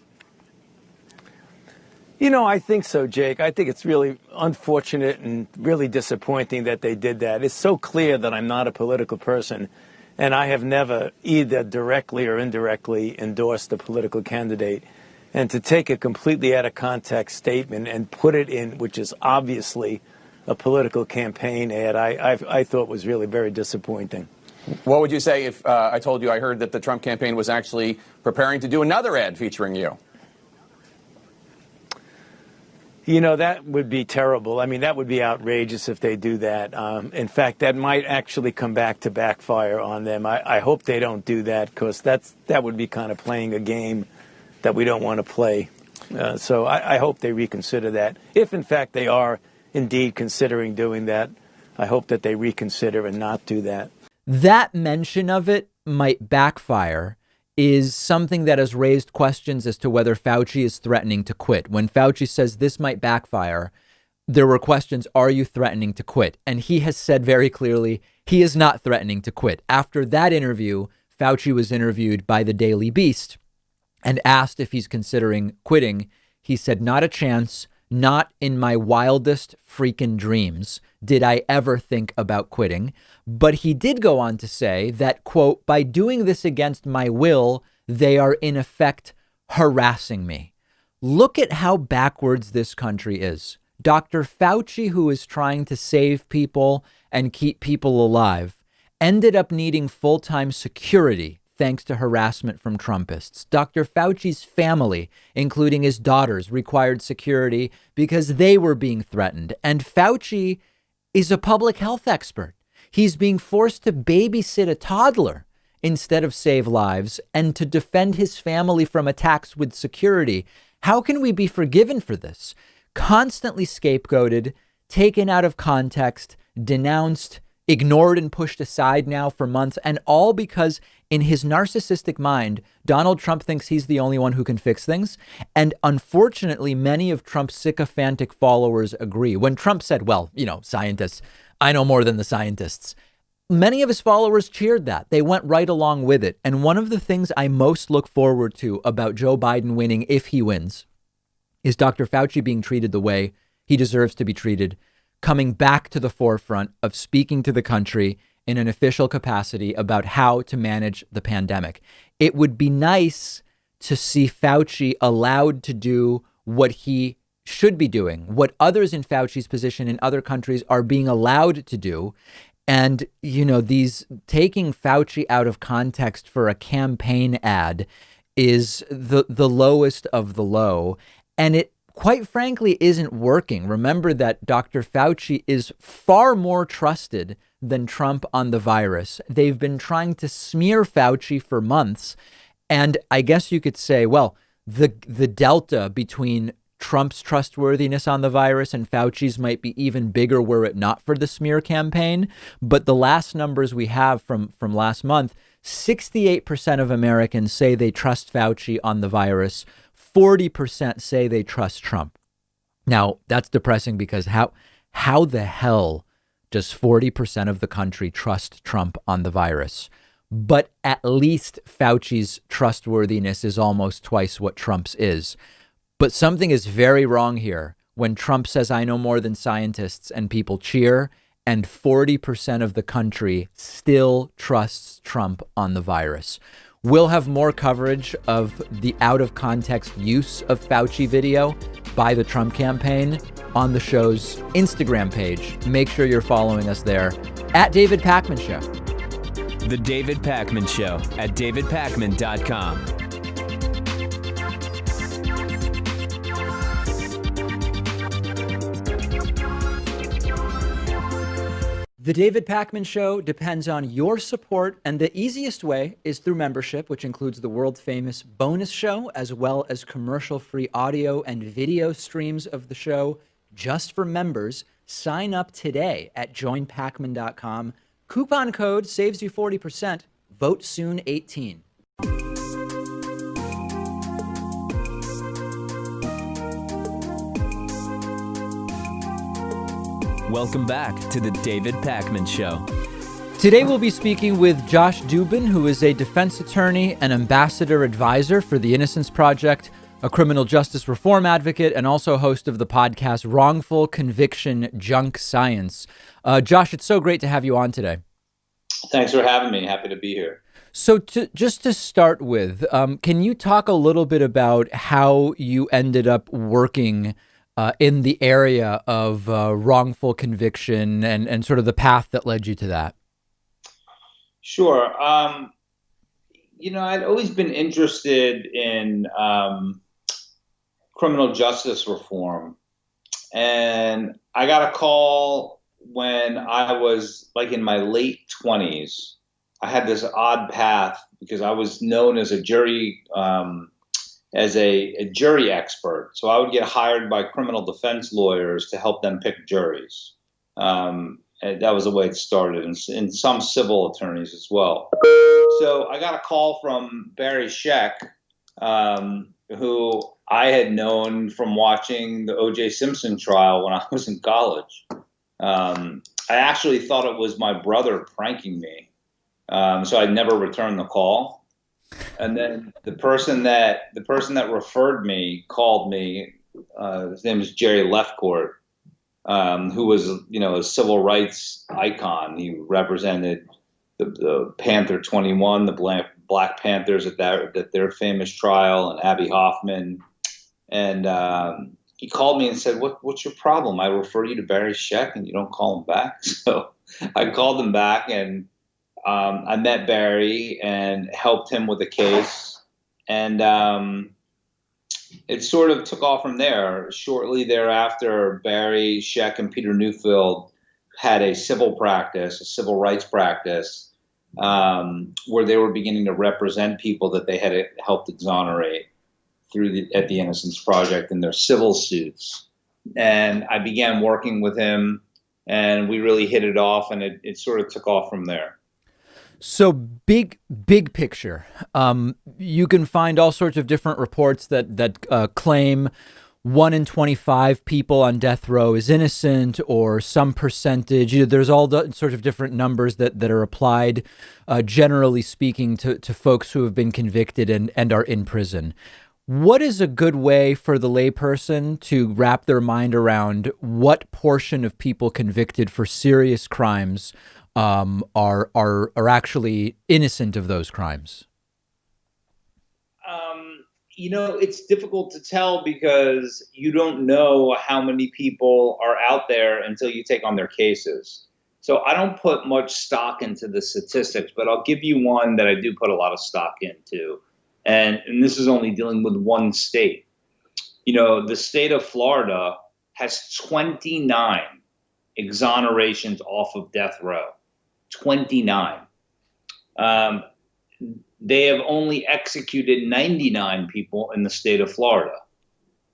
You know, I think so, Jake. I think it's really unfortunate and really disappointing that they did that. It's so clear that I'm not a political person, and I have never either directly or indirectly endorsed a political candidate. And to take a completely out of context statement and put it in, which is obviously a political campaign ad, I thought was really very disappointing. What would you say if I told you I heard that the Trump campaign was actually preparing to do another ad featuring you? You know, that would be terrible. I mean, that would be outrageous if they do that. In fact, that might actually come back to backfire on them. I hope they don't do that, because that would be kind of playing a game that we don't want to play. So I hope they reconsider that. If, in fact, they are indeed considering doing that, I hope that they reconsider and not do that. That mention of it might backfire is something that has raised questions as to whether Fauci is threatening to quit. When Fauci says this might backfire, there were questions, are you threatening to quit? And he has said very clearly he is not threatening to quit. After that interview, Fauci was interviewed by the Daily Beast and asked if he's considering quitting. He said, not a chance, not in my wildest freaking dreams did I ever think about quitting. But he did go on to say that, quote, by doing this against my will, they are in effect harassing me. Look at how backwards this country is. Dr. Fauci, who is trying to save people and keep people alive, ended up needing full-time security, thanks to harassment from Trumpists. Dr. Fauci's family, including his daughters, required security because they were being threatened. And Fauci is a public health expert. He's being forced to babysit a toddler instead of save lives and to defend his family from attacks with security. How can we be forgiven for this? Constantly scapegoated, taken out of context, denounced, ignored and pushed aside now for months, and all because in his narcissistic mind, Donald Trump thinks he's the only one who can fix things. And unfortunately, many of Trump's sycophantic followers agree. When Trump said, well, scientists, I know more than the scientists, many of his followers cheered that. They went right along with it. And one of the things I most look forward to about Joe Biden winning, if he wins, is Dr. Fauci being treated the way he deserves to be treated, coming back to the forefront of speaking to the country in an official capacity about how to manage the pandemic. It would be nice to see Fauci allowed to do what he should be doing, what others in Fauci's position in other countries are being allowed to do. And, these taking Fauci out of context for a campaign ad is the lowest of the low. And it, quite frankly, isn't working. Remember that Dr. Fauci is far more trusted than Trump on the virus. They've been trying to smear Fauci for months. And I guess you could say, well, the delta between Trump's trustworthiness on the virus and Fauci's might be even bigger were it not for the smear campaign. But the last numbers we have from last month, 68% of Americans say they trust Fauci on the virus. 40% say they trust Trump. Now, that's depressing because how the hell does 40% of the country trust Trump on the virus? But at least Fauci's trustworthiness is almost twice what Trump's is. But something is very wrong here when Trump says, I know more than scientists, and people cheer, and 40% of the country still trusts Trump on the virus. We'll have more coverage of the out of context use of Fauci video by the Trump campaign on the show's Instagram page. Make sure you're following us there at David Pakman Show. The David Pakman Show at davidpakman.com. The David Pakman Show depends on your support, and the easiest way is through membership, which includes the world-famous bonus show, as well as commercial-free audio and video streams of the show just for members. Sign up today at joinpakman.com. Coupon code saves you 40%. Vote soon 18. Welcome back to the David Pakman Show. Today we'll be speaking with Josh Dubin, who is a defense attorney and ambassador advisor for the Innocence Project, a criminal justice reform advocate, and also host of the podcast Wrongful Conviction Junk Science. Josh, it's so great to have you on today. Thanks for having me. Happy to be here. So just to start with, can you talk a little bit about how you ended up working in the area of wrongful conviction and sort of the path that led you to that? Sure. I'd always been interested in criminal justice reform. And I got a call when I was like in my late 20s. I had this odd path because I was known as a jury jury expert. So I would get hired by criminal defense lawyers to help them pick juries. And that was the way it started, and some civil attorneys as well. So I got a call from Barry Scheck, who I had known from watching the O.J. Simpson trial when I was in college. I actually thought it was my brother pranking me. So I never returned the call. And then the person that referred me called me. His name is Jerry Lefcourt, who was, a civil rights icon. He represented the Panther 21, the Black Panthers at their famous trial, and Abby Hoffman. And he called me and said, "What's your problem? I refer you to Barry Scheck and you don't call him back." So I called him back, and I met Barry and helped him with a case. And it sort of took off from there. Shortly thereafter, Barry, Scheck, and Peter Newfield had a civil rights practice, where they were beginning to represent people that they had helped exonerate at the Innocence Project in their civil suits. And I began working with him, and we really hit it off, and it sort of took off from there. So big picture. You can find all sorts of different reports that claim 1 in 25 people on death row is innocent, or some percentage. There's all the sorts of different numbers that are applied, generally speaking, to folks who have been convicted and are in prison. What is a good way for the layperson to wrap their mind around what portion of people convicted for serious crimes are actually innocent of those crimes? It's difficult to tell because you don't know how many people are out there until you take on their cases. So I don't put much stock into the statistics, but I'll give you one that I do put a lot of stock into. And this is only dealing with one state. The state of Florida has 29 exonerations off of death row. 29. They have only executed 99 people in the state of Florida.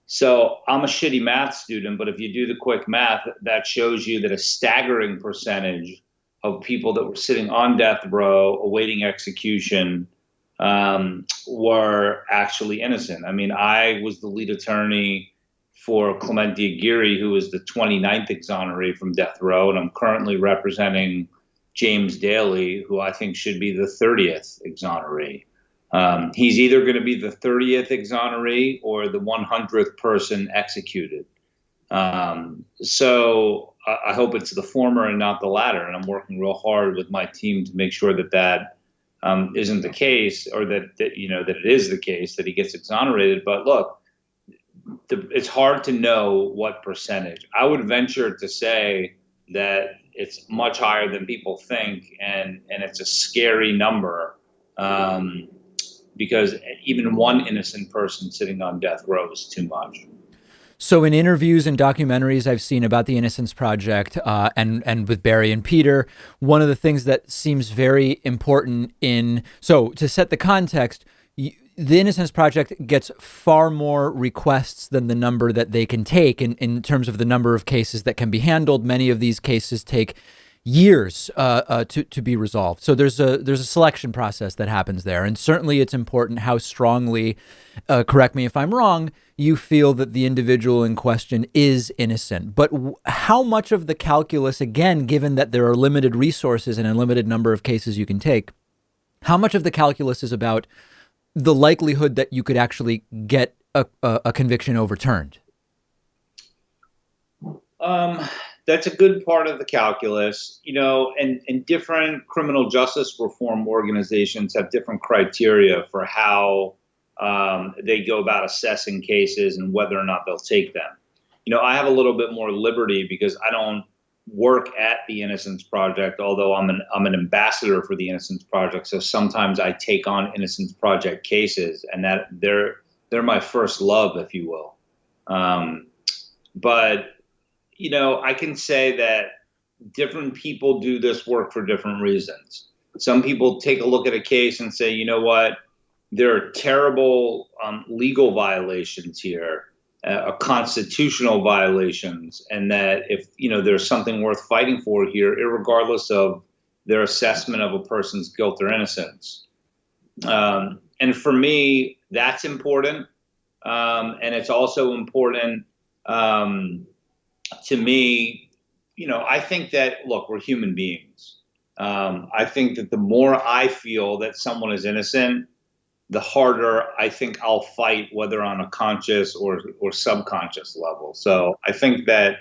So I'm a shitty math student, but if you do the quick math, that shows you that a staggering percentage of people that were sitting on death row awaiting execution were actually innocent. I mean, I was the lead attorney for Clemente Aguirre, who was the 29th exoneree from death row, and I'm currently representing James Daly, who I think should be the 30th exoneree. He's either going to be the 30th exoneree or the 100th person executed. So I hope it's the former and not the latter. And I'm working real hard with my team to make sure that isn't the case, or that it is the case that he gets exonerated. But look, it's hard to know what percentage. I would venture to say that it's much higher than people think, and it's a scary number, because even one innocent person sitting on death row is too much. So in interviews and documentaries I've seen about the Innocence Project, and with Barry and Peter, one of the things that seems very important so to set the context, the Innocence Project gets far more requests than the number that they can take in terms of the number of cases that can be handled. Many of these cases take years to be resolved. So there's a selection process that happens there. And certainly it's important how strongly, correct me if I'm wrong, you feel that the individual in question is innocent. But how much of the calculus, again, given that there are limited resources and a limited number of cases you can take, how much of the calculus is about the likelihood that you could actually get a conviction overturned? That's a good part of the calculus, and different criminal justice reform organizations have different criteria for how they go about assessing cases and whether or not they'll take them. I have a little bit more liberty because I don't work at the Innocence Project, although I'm an ambassador for the Innocence Project. So sometimes I take on Innocence Project cases, and that they're my first love, if you will. But I can say that different people do this work for different reasons. Some people take a look at a case and say, you know what, there are terrible legal violations here, constitutional violations, and that if there's something worth fighting for here, irregardless of their assessment of a person's guilt or innocence. And for me, that's important, and it's also important to me. I think that, look, we're human beings. I think that the more I feel that someone is innocent, the harder I think I'll fight, whether on a conscious or subconscious level. So I think that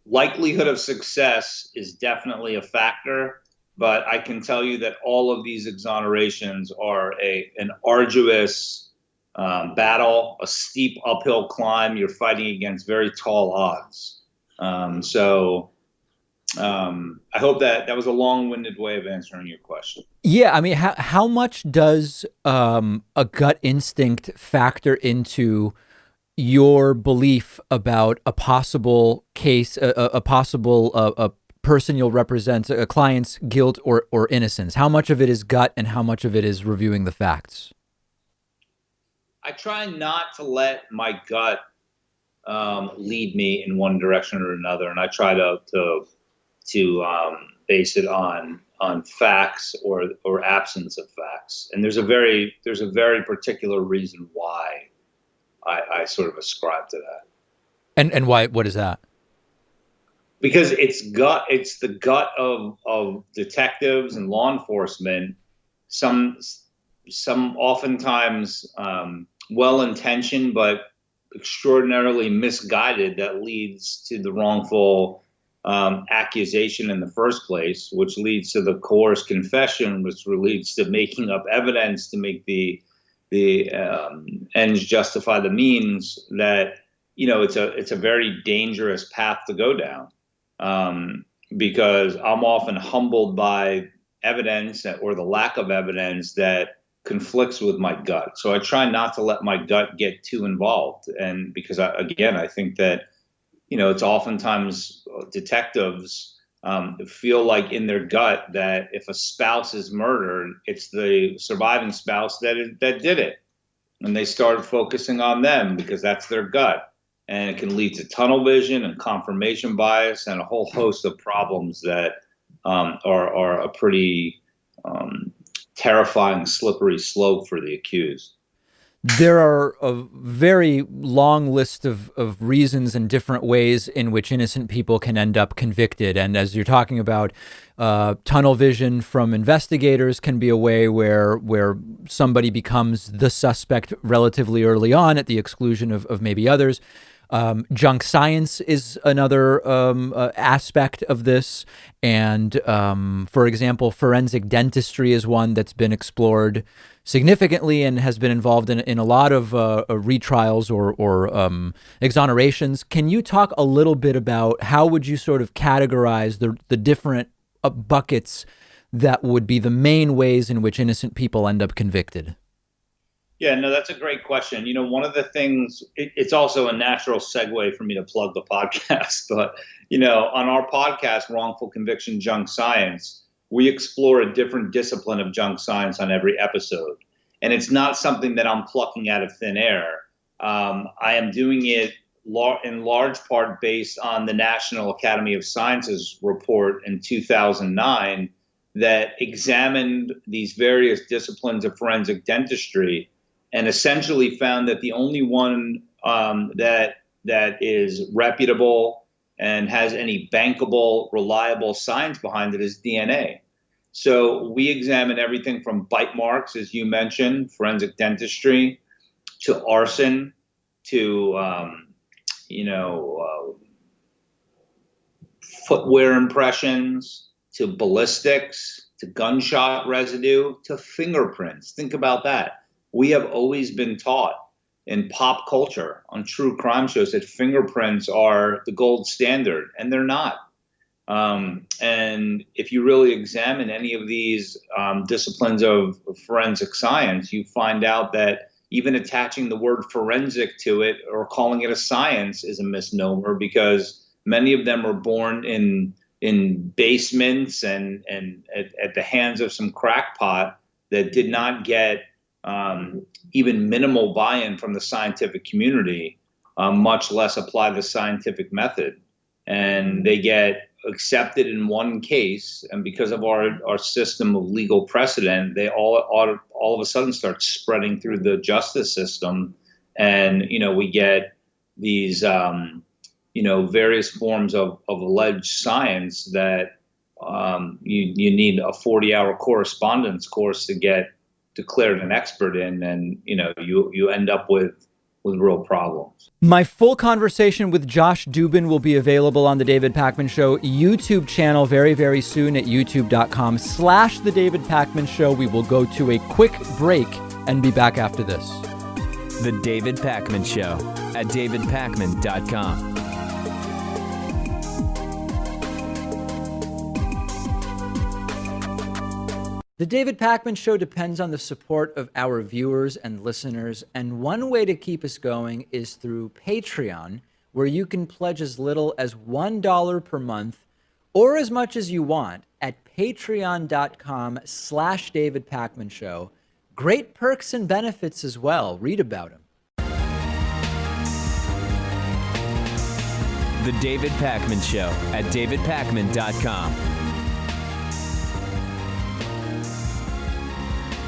likelihood of success is definitely a factor, but I can tell you that all of these exonerations are an arduous battle, a steep uphill climb. You're fighting against very tall odds. So I hope that was a long-winded way of answering your question. Yeah, I mean, how much does a gut instinct factor into your belief about a possible case, a possible a person you'll represent, a client's guilt or innocence? How much of it is gut and how much of it is reviewing the facts? I try not to let my gut lead me in one direction or another, and I try to base it on facts or absence of facts. And there's a very particular reason why I sort of ascribe to that. And why? What is that? Because it's the gut of detectives and law enforcement. Some oftentimes well-intentioned but extraordinarily misguided, that leads to the wrongful accusation in the first place, which leads to the coerced confession, which leads to making up evidence to make the ends justify the means. That, it's a very dangerous path to go down, because I'm often humbled by evidence or the lack of evidence that conflicts with my gut. So I try not to let my gut get too involved. And because I think that, it's oftentimes detectives feel like in their gut that if a spouse is murdered, it's the surviving spouse that did it. And they start focusing on them because that's their gut. And it can lead to tunnel vision and confirmation bias and a whole host of problems that are a pretty terrifying, slippery slope for the accused. There are a very long list of reasons and different ways in which innocent people can end up convicted. And as you're talking about, tunnel vision from investigators can be a way where somebody becomes the suspect relatively early on at the exclusion of maybe others. Junk science is another aspect of this. And for example, forensic dentistry is one that's been explored significantly and has been involved in a lot of retrials or exonerations. Can you talk a little bit about how would you sort of categorize the different buckets that would be the main ways in which innocent people end up convicted? Yeah, no, that's a great question. One of the things, it's also a natural segue for me to plug the podcast, but, on our podcast, Wrongful Conviction, Junk Science, we explore a different discipline of junk science on every episode. And it's not something that I'm plucking out of thin air. I am doing it in large part based on the National Academy of Sciences report in 2009 that examined these various disciplines of forensic dentistry and essentially found that the only one that is reputable and has any bankable, reliable science behind it is DNA. So we examine everything from bite marks, as you mentioned, forensic dentistry, to arson, to footwear impressions, to ballistics, to gunshot residue, to fingerprints. Think about that. We have always been taught in pop culture on true crime shows that fingerprints are the gold standard, and they're not. And if you really examine any of these disciplines of forensic science, you find out that even attaching the word forensic to it or calling it a science is a misnomer, because many of them were born in basements and at the hands of some crackpot that did not get even minimal buy-in from the scientific community, much less apply the scientific method. And they get accepted in one case, and because of our system of legal precedent, they all of a sudden start spreading through the justice system. And, we get these, various forms of alleged science that you need a 40-hour correspondence course to get declared an expert in, and you end up with real problems. My full conversation with Josh Dubin will be available on the David Pakman Show YouTube channel very, very soon at youtube.com/The David Pakman Show. We will go to a quick break and be back after this. The David Pakman Show at davidpakman.com. The David Pakman Show depends on the support of our viewers and listeners, and one way to keep us going is through Patreon, where you can pledge as little as $1 per month or as much as you want at patreon.com/David Pakman Show. Great perks and benefits as well. Read about them. The David Pakman Show at davidpakman.com.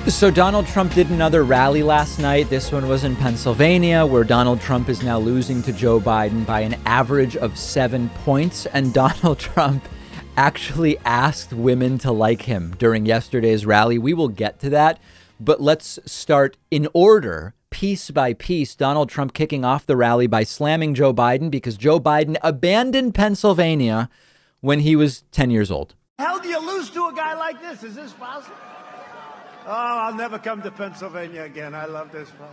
So Donald Trump did another rally last night. This one was in Pennsylvania, where Donald Trump is now losing to Joe Biden by an average of 7 points. And Donald Trump actually asked women to like him during yesterday's rally. We will get to that. But let's start in order, piece by piece. Donald Trump kicking off the rally by slamming Joe Biden because Joe Biden abandoned Pennsylvania when he was 10 years old. How do you lose to a guy like this? Is this possible? Oh, I'll never come to Pennsylvania again. I love this place.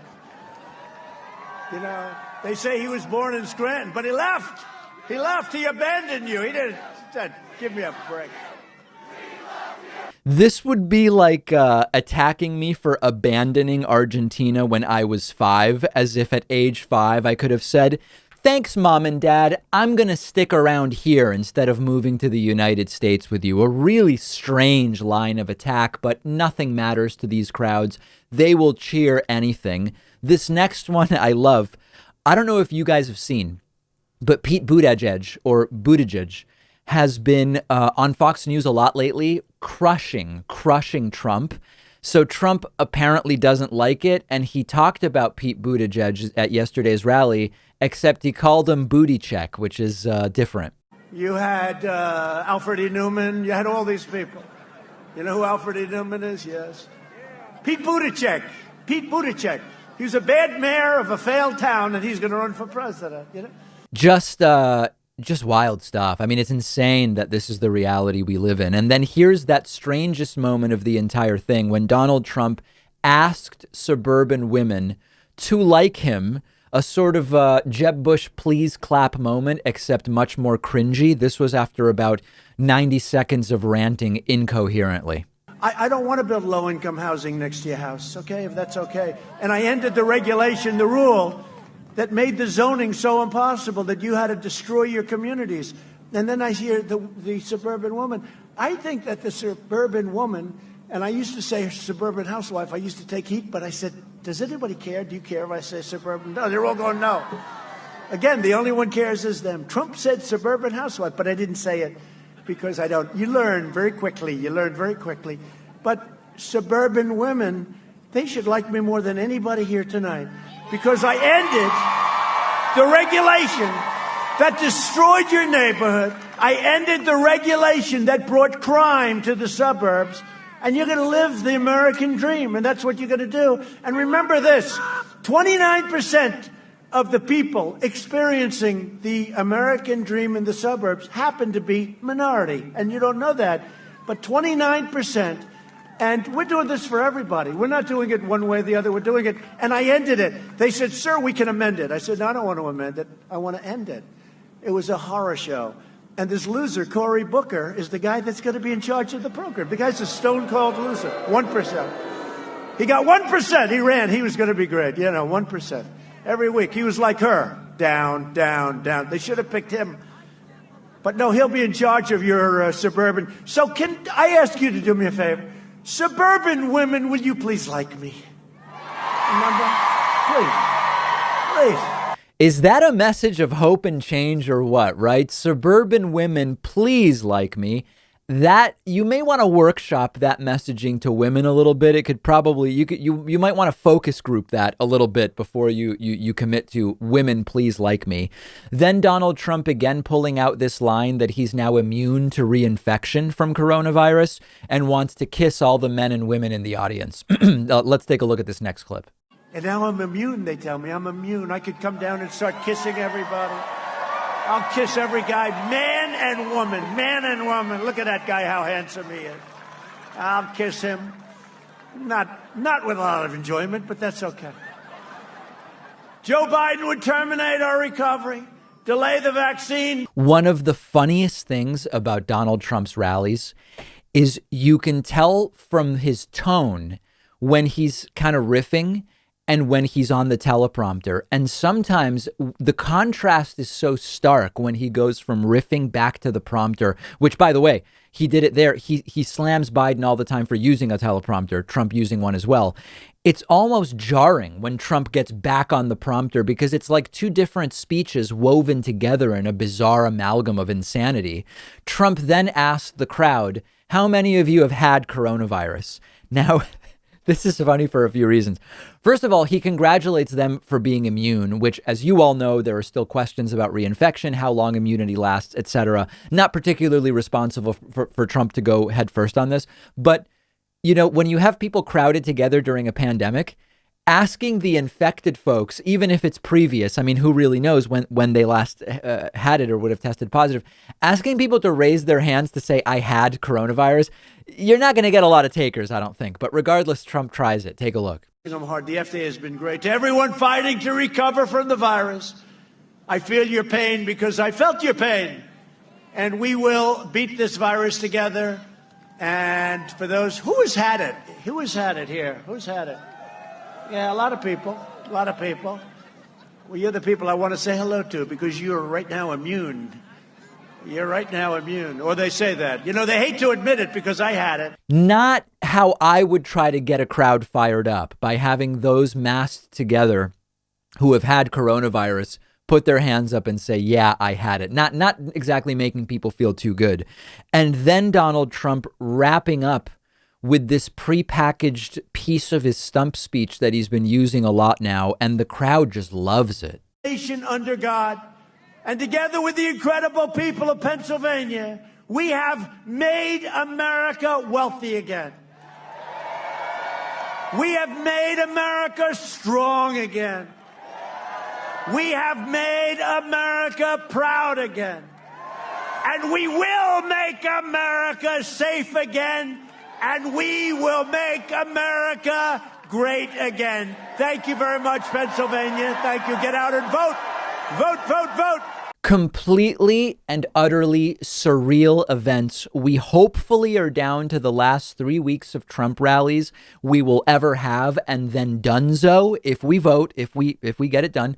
You know, they say he was born in Scranton, but he left. He left. He abandoned you. He didn't. Said, give me a break. This would be like attacking me for abandoning Argentina when I was 5, as if at age 5 I could have said, thanks, Mom and Dad, I'm going to stick around here instead of moving to the United States with you. A really strange line of attack, but nothing matters to these crowds. They will cheer anything. This next one I love. I don't know if you guys have seen, but Pete Buttigieg has been on Fox News a lot lately, crushing Trump. So Trump apparently doesn't like it, and he talked about Pete Buttigieg at yesterday's rally, except he called him Booty Check, which is different. You had Alfred E. Newman. You had all these people. You know who Alfred E. Newman is? Yes. Pete Buttigieg. Pete Buttigieg. He was a bad mayor of a failed town, and he's going to run for president. You know. Just wild stuff. I mean, it's insane that this is the reality we live in. And then here's that strangest moment of the entire thing when Donald Trump asked suburban women to like him, a sort of Jeb Bush please clap moment, except much more cringy. This was after about 90 seconds of ranting incoherently. I don't want to build low-income housing next to your house, okay, if that's okay. And I ended the regulation, the rule that made the zoning so impossible that you had to destroy your communities. And then I hear the suburban woman. I think that the suburban woman, and I used to say suburban housewife, I used to take heat, but I said, does anybody care? Do you care if I say suburban? No, they're all going, no. Again, the only one cares is them. Trump said suburban housewife, but I didn't say it because I don't. You learn very quickly. But suburban women, they should like me more than anybody here tonight, because I ended the regulation that destroyed your neighborhood. I ended the regulation that brought crime to the suburbs. And you're going to live the American dream, and that's what you're going to do. And remember this, 29% of the people experiencing the American dream in the suburbs happen to be minority. And you don't know that, but 29%. And we're doing this for everybody. We're not doing it one way or the other. We're doing it. And I ended it. They said, sir, we can amend it. I said, no, I don't want to amend it. I want to end it. It was a horror show. And this loser, Cory Booker, is the guy that's going to be in charge of the program. The guy's a stone-cold loser. 1%. He got 1%. He ran. He was going to be great. 1%. Every week. He was like her. Down, down, down. They should have picked him. But no, he'll be in charge of your suburban. So can I ask you to do me a favor? Suburban women, will you please like me? Remember? Please. Is that a message of hope and change or what, right? Suburban women, please like me. That you may want to workshop that messaging to women a little bit. It could probably, you might want to focus group that a little bit before you commit to women, please like me. Then Donald Trump again pulling out this line that he's now immune to reinfection from coronavirus and wants to kiss all the men and women in the audience. Let's take a look at this next clip. And now I'm immune, they tell me. I'm immune. I could come down and start kissing everybody. I'll kiss every guy, man and woman. Look at that guy, how handsome he is. I'll kiss him. Not with a lot of enjoyment, but that's okay. Joe Biden would terminate our recovery, delay the vaccine. One of the funniest things about Donald Trump's rallies is you can tell from his tone when he's kind of riffing and when he's on the teleprompter. And sometimes the contrast is so stark when he goes from riffing back to the prompter, which, by the way, he did it there. He slams Biden all the time for using a teleprompter, Trump using one as well. It's almost jarring when Trump gets back on the prompter because it's like two different speeches woven together in a bizarre amalgam of insanity. Trump then asked the crowd, how many of you have had coronavirus? Now, this is funny for a few reasons. First of all, he congratulates them for being immune, which, as you all know, there are still questions about reinfection, how long immunity lasts, etc. Not particularly responsible for Trump to go head first on this. But, you know, when you have people crowded together during a pandemic, asking the infected folks, even if it's previous, I mean, who really knows when they last had it or would have tested positive, asking people to raise their hands to say, I had coronavirus, you're not going to get a lot of takers, I don't think. But regardless, Trump tries it. Take a look. I'm hard. The FDA has been great. To everyone fighting to recover from the virus, I feel your pain because I felt your pain. And we will beat this virus together. And for those, who has had it? Who has had it here? Who's had it? Yeah, a lot of people. A lot of people. Well, you're the people I want to say hello to because you're right now immune. You're right now immune. Or they say that. You know, they hate to admit it because I had it. Not how I would try to get a crowd fired up, by having those masked together who have had coronavirus put their hands up and say, yeah, I had it. Not exactly making people feel too good. And then Donald Trump wrapping up with this prepackaged piece of his stump speech that he's been using a lot now, and the crowd just loves it. Nation under God, and together with the incredible people of Pennsylvania, we have made America wealthy again. We have made America strong again. We have made America proud again. And we will make America safe again. And we will make America great again. Thank you very much, Pennsylvania. Thank you. Get out and vote. Vote, vote, vote. Completely and utterly surreal events. We hopefully are down to the last 3 weeks of Trump rallies we will ever have, and then donezo if we vote, if we get it done.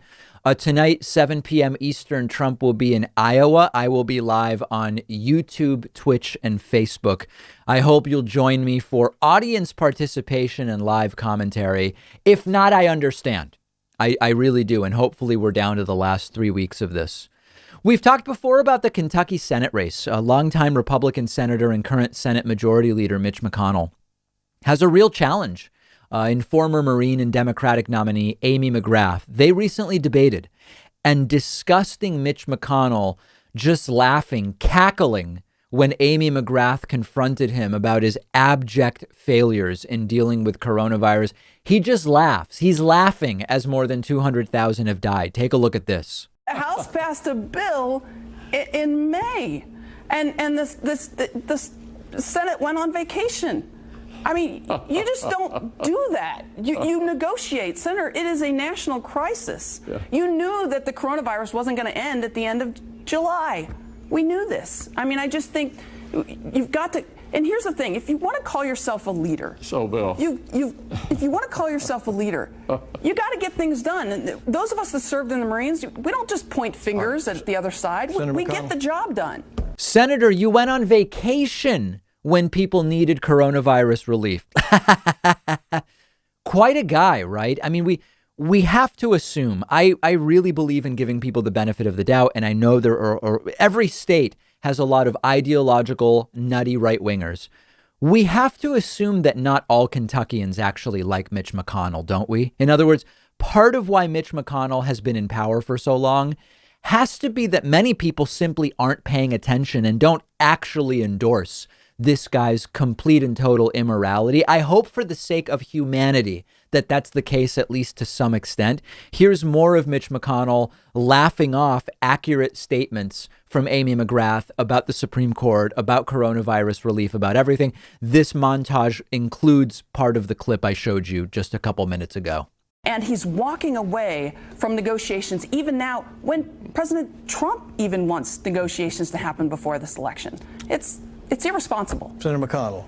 Tonight, 7 p.m. Eastern, Trump will be in Iowa. I will be live on YouTube, Twitch, and Facebook. I hope you'll join me for audience participation and live commentary. If not, I understand. I really do. And hopefully we're down to the last 3 weeks of this. We've talked before about the Kentucky Senate race. A longtime Republican senator and current Senate Majority Leader Mitch McConnell has a real challenge in former Marine and Democratic nominee Amy McGrath. They recently debated, and disgusting Mitch McConnell just laughing, cackling when Amy McGrath confronted him about his abject failures in dealing with coronavirus. He just laughs. He's laughing as more than 200,000 have died. Take a look at this. The House passed a bill in May, and the Senate went on vacation. I mean, you just don't do that. You negotiate. Senator, it is a national crisis. Yeah. You knew that the coronavirus wasn't going to end at the end of July. We knew this. I mean, I just think you've got to. And here's the thing: if you want to call yourself a leader, so Bill, if you want to call yourself a leader, you got to get things done. And those of us that served in the Marines, we don't just point fingers at the other side. We get the job done. Senator, you went on vacation when people needed coronavirus relief. Quite a guy, right? I mean, we have to assume, I really believe in giving people the benefit of the doubt. And I know there are every state has a lot of ideological, nutty right-wingers. We have to assume that not all Kentuckians actually like Mitch McConnell, don't we? In other words, part of why Mitch McConnell has been in power for so long has to be that many people simply aren't paying attention and don't actually endorse this guy's complete and total immorality. I hope for the sake of humanity that that's the case, at least to some extent. Here's more of Mitch McConnell laughing off accurate statements from Amy McGrath about the Supreme Court, about coronavirus relief, about everything. This montage includes part of the clip I showed you just a couple minutes ago. And he's walking away from negotiations even now when President Trump even wants negotiations to happen before this election. It's It's irresponsible. Senator McConnell.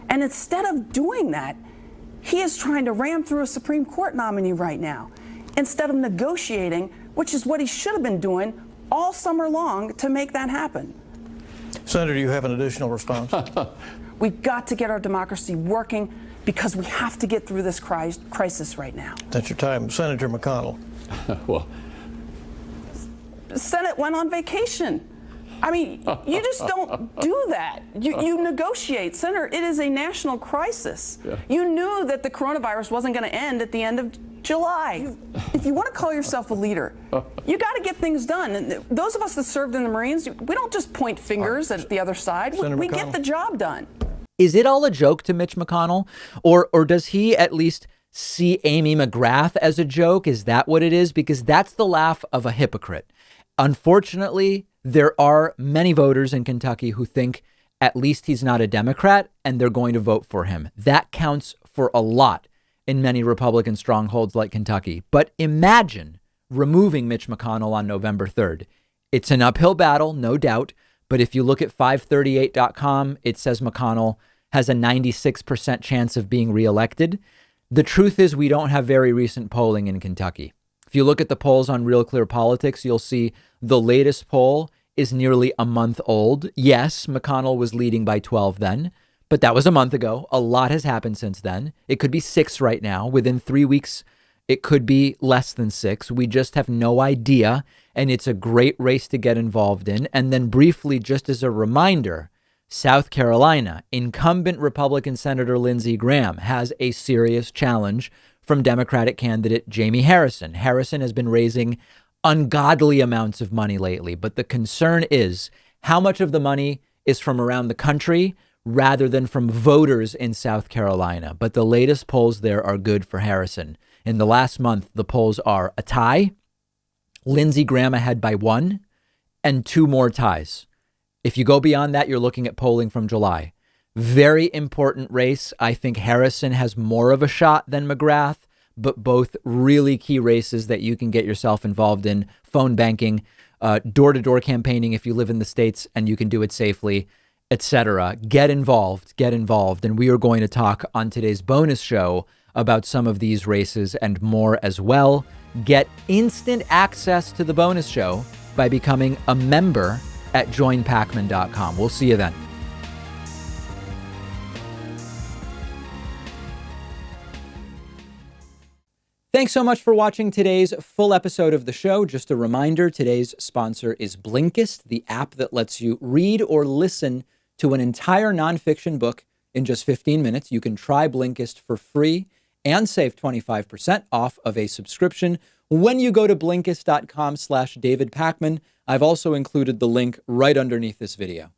And instead of doing that, he is trying to ram through a Supreme Court nominee right now, instead of negotiating, which is what he should have been doing all summer long to make that happen. Senator, do you have an additional response? We've got to get our democracy working because we have to get through this crisis right now. That's your time. Senator McConnell. Well, The Senate went on vacation. I mean, you just don't do that. You negotiate. Senator, it is a national crisis. Yeah. You knew that the coronavirus wasn't going to end at the end of July. If you want to call yourself a leader, you got to get things done. And those of us that served in the Marines, we don't just point fingers at the other side. We get the job done. Is it all a joke to Mitch McConnell? Or does he at least see Amy McGrath as a joke? Is that what it is? Because that's the laugh of a hypocrite. Unfortunately, there are many voters in Kentucky who think at least he's not a Democrat and they're going to vote for him. That counts for a lot in many Republican strongholds like Kentucky. But imagine removing Mitch McConnell on November 3rd. It's an uphill battle, no doubt. But if you look at 538.com, it says McConnell has a 96% chance of being reelected. The truth is we don't have very recent polling in Kentucky. If you look at the polls on Real Clear Politics, you'll see the latest poll is nearly a month old. Yes, McConnell was leading by 12 then, but that was a month ago. A lot has happened since then. It could be 6 right now. Within 3 weeks, it could be less than 6. We just have no idea. And it's a great race to get involved in. And then briefly, just as a reminder, South Carolina, incumbent Republican Senator Lindsey Graham has a serious challenge from Democratic candidate Jamie Harrison. Harrison has been raising ungodly amounts of money lately, but the concern is how much of the money is from around the country rather than from voters in South Carolina. But the latest polls there are good for Harrison. In the last month, the polls are a tie, Lindsey Graham ahead by 1, and 2 more ties. If you go beyond that, you're looking at polling from July. Very important race. I think Harrison has more of a shot than McGrath, but both really key races that you can get yourself involved in. Phone banking, door-to-door campaigning if you live in the States and you can do it safely, etc. Get involved. And we are going to talk on today's bonus show about some of these races and more as well. Get instant access to the bonus show by becoming a member at joinpakman.com. We'll see you then. Thanks so much for watching today's full episode of the show. Just a reminder, today's sponsor is Blinkist, the app that lets you read or listen to an entire nonfiction book in just 15 minutes. You can try Blinkist for free and save 25% off of a subscription when you go to Blinkist.com/David Pakman. I've also included the link right underneath this video.